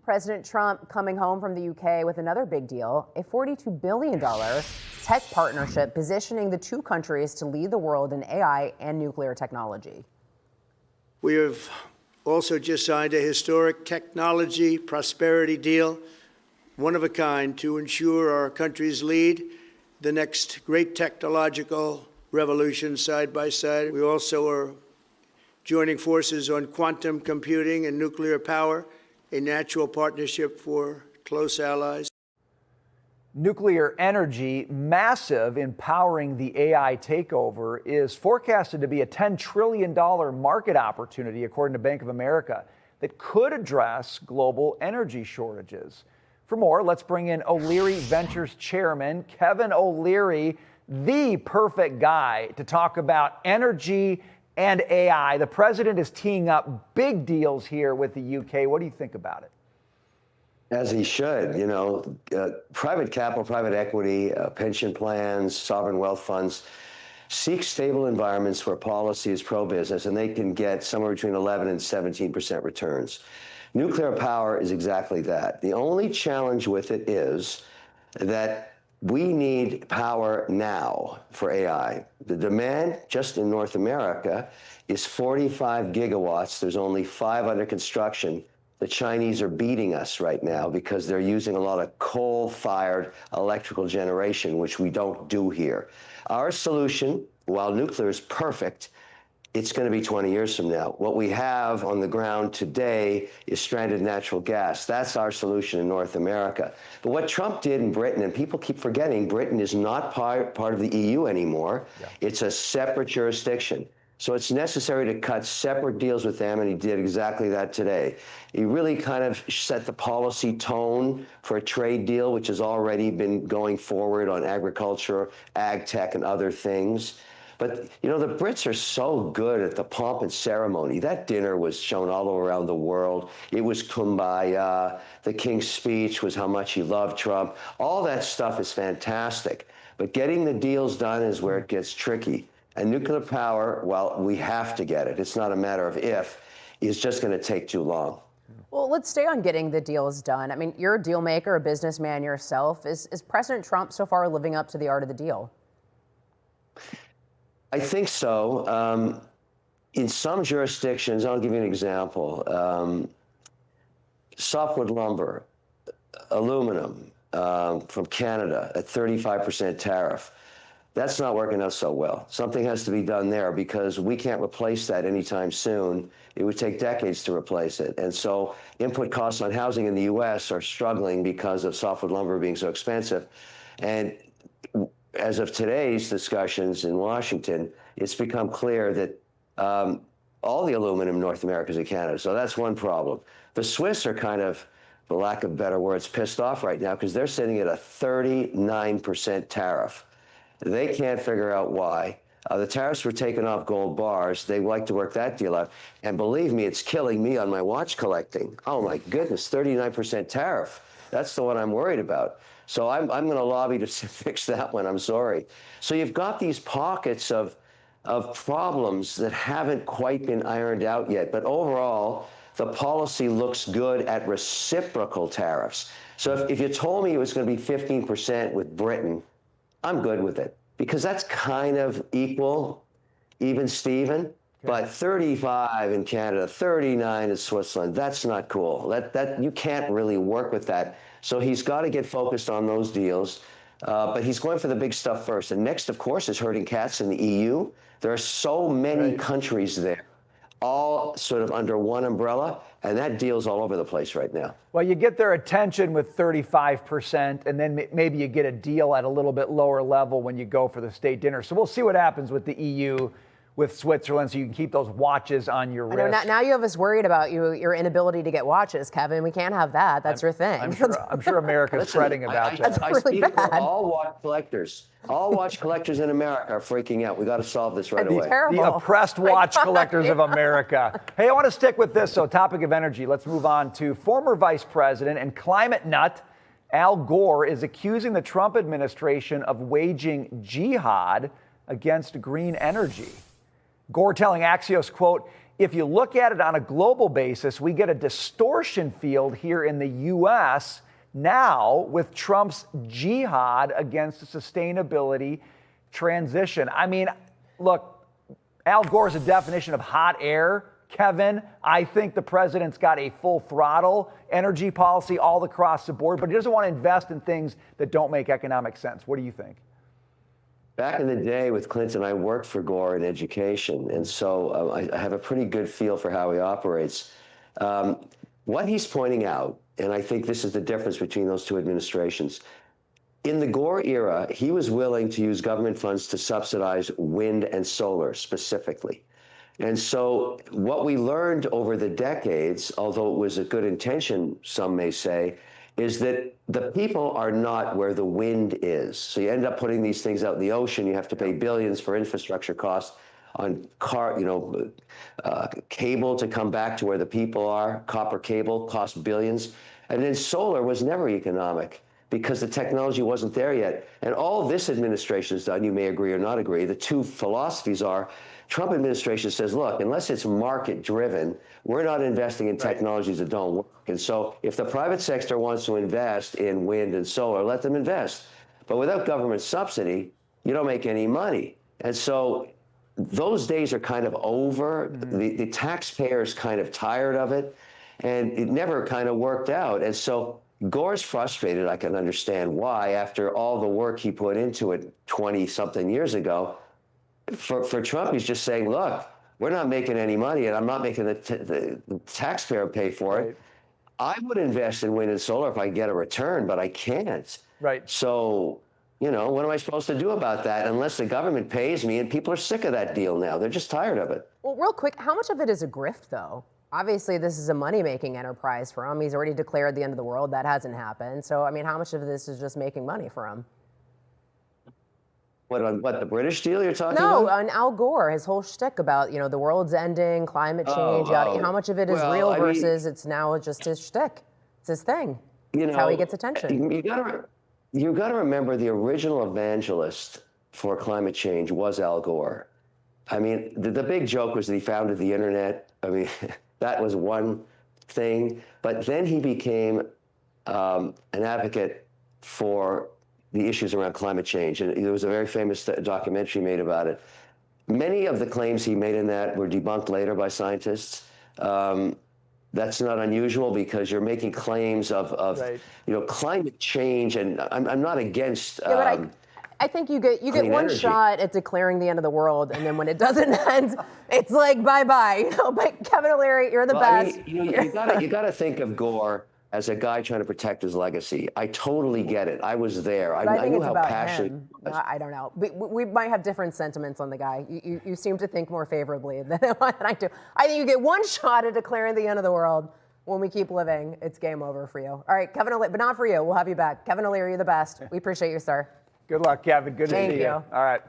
President Trump coming home from the UK with another big deal, a $42 billion tech partnership positioning the two countries to lead the world in AI and nuclear technology. We have also just signed a historic technology prosperity deal, one of a kind, to ensure our countries lead the next great technological revolution side by side. We also are joining forces on quantum computing and nuclear power, a natural partnership for close allies. Nuclear energy, massive in powering the AI takeover, is forecasted to be a $10 trillion market opportunity, according to Bank of America, that could address global energy shortages. For more, let's bring in Oleary Ventures chairman Kevin O'Leary, the perfect guy to talk about energy and AI. The president is teeing up big deals here with the UK. What do you think about it? As he should. You know, private capital, private equity, pension plans, sovereign wealth funds seek stable environments where policy is pro-business, and they can get somewhere between 11 and 17% returns. Nuclear power is exactly that. The only challenge with it is that we need power now for AI. The demand just in North America is 45 gigawatts. There's only 5 under construction. The Chinese are beating us right now because they're using a lot of coal-fired electrical generation, which we don't do here. Our solution, while nuclear is perfect, it's going to be 20 years from now. What we have on the ground today is stranded natural gas. That's our solution in North America. But what Trump did in Britain, and people keep forgetting, Britain is not part of the EU anymore. Yeah. It's a separate jurisdiction. So it's necessary to cut separate deals with them, and he did exactly that today. He really kind of set the policy tone for a trade deal, which has already been going forward on agriculture, ag tech, and other things. But, you know, the Brits are so good at the pomp and ceremony. That dinner was shown all around the world. It was kumbaya. The King's speech was how much he loved Trump. All that stuff is fantastic. But getting the deals done is where it gets tricky. And nuclear power, well, we have to get it. It's not a matter of if. It's just going to take too long. Well, let's stay on getting the deals done. I mean, you're a deal maker, a businessman yourself. Is President Trump so far living up to the art of the deal? I think so. In some jurisdictions, I'll give you an example. Softwood lumber, aluminum from Canada at 35% tariff. That's not working out so well. Something has to be done there because we can't replace that anytime soon. It would take decades to replace it. And so input costs on housing in the U.S. are struggling because of softwood lumber being so expensive. And as of today's discussions in Washington, it's become clear that all the aluminum in North America is in Canada. So that's one problem. The Swiss are kind of, for lack of better words, pissed off right now because they're sitting at a 39% tariff. They can't figure out why. The tariffs were taken off gold bars. They like to work that deal out. And believe me, it's killing me on my watch collecting. Oh my goodness, 39% tariff. That's the one I'm worried about. So I'm going to lobby to fix that one. I'm sorry. So you've got these pockets of problems that haven't quite been ironed out yet. But overall, the policy looks good at reciprocal tariffs. So if you told me it was going to be 15% with Britain, I'm good with it because that's kind of even Steven. But 35 in Canada, 39 in Switzerland, that's not cool. That you can't really work with that. So he's got to get focused on those deals. But he's going for the big stuff first. And next, of course, is herding cats in the EU. There are so many countries there, all sort of under one umbrella, and that deal's all over the place right now. Well, you get their attention with 35%, and then maybe you get a deal at a little bit lower level when you go for the state dinner. So we'll see what happens with the EU, with Switzerland, so you can keep those watches on your wrist. I know, now you have us worried about your inability to get watches, Kevin. We can't have that. That's your thing. I'm sure America's fretting about that. That's really bad. All watch collectors. All watch collectors in America are freaking out. We got to solve this right away. Terrible. The oppressed watch collectors of America. Hey, I want to stick with this. So, topic of energy. Let's move on to former Vice President and climate nut Al Gore is accusing the Trump administration of waging jihad against green energy. Gore telling Axios, quote, if you look at it on a global basis, we get a distortion field here in the U.S. now with Trump's jihad against the sustainability transition. I mean, look, Al Gore is a definition of hot air. Kevin, I think the president's got a full throttle energy policy all across the board, but he doesn't want to invest in things that don't make economic sense. What do you think? Back in the day with Clinton, I worked for Gore in education, and so I have a pretty good feel for how he operates. What he's pointing out, and I think this is the difference between those two administrations, in the Gore era, he was willing to use government funds to subsidize wind and solar specifically. And so what we learned over the decades, although it was a good intention, some may say, is that the people are not where the wind is. So you end up putting these things out in the ocean. You have to pay billions for infrastructure costs on cable to come back to where the people are. Copper cable costs billions. And then solar was never economic because the technology wasn't there yet. And all this administration has done, you may agree or not agree, the two philosophies are, Trump administration says, look, unless it's market driven, we're not investing in technologies that don't work. And so if the private sector wants to invest in wind and solar, let them invest. But without government subsidy, you don't make any money. And so those days are kind of over. The taxpayer's kind of tired of it, and it never kind of worked out. And so Gore's frustrated. I can understand why, after all the work he put into it 20-something years ago. For Trump, he's just saying, look, we're not making any money, and I'm not making the taxpayer pay for it. I would invest in wind and solar if I get a return, but I can't. Right. So, what am I supposed to do about that unless the government pays me? And people are sick of that deal now. They're just tired of it. Well, real quick, how much of it is a grift, though? Obviously, this is a money-making enterprise for him. He's already declared the end of the world. That hasn't happened. So, I mean, how much of this is just making money for him? What, the British deal you're talking about? No, on Al Gore, his whole shtick about, the world's ending, climate change, how much of it is real versus it's now just his shtick. It's his thing. It's how he gets attention. You got to remember the original evangelist for climate change was Al Gore. I mean, the big joke was that he founded the internet. I mean, that was one thing. But then he became an advocate for the issues around climate change. And there was a very famous documentary made about it. Many of the claims he made in that were debunked later by scientists. That's not unusual because you're making claims of climate change, and I'm not against. But I think you get one shot at declaring the end of the world, and then when it doesn't end, it's like bye-bye. But Kevin O'Leary, you're the best. I mean, you got to think of Gore as a guy trying to protect his legacy. I totally get it. I was there. I knew how passionate he was. I don't know. We might have different sentiments on the guy. You seem to think more favorably than I do. I think you get one shot at declaring the end of the world. When we keep living, it's game over for you. All right, Kevin O'Leary, but not for you. We'll have you back. Kevin O'Leary, you're the best. We appreciate you, sir. Good luck, Kevin. Good to see you. Thank you. All right.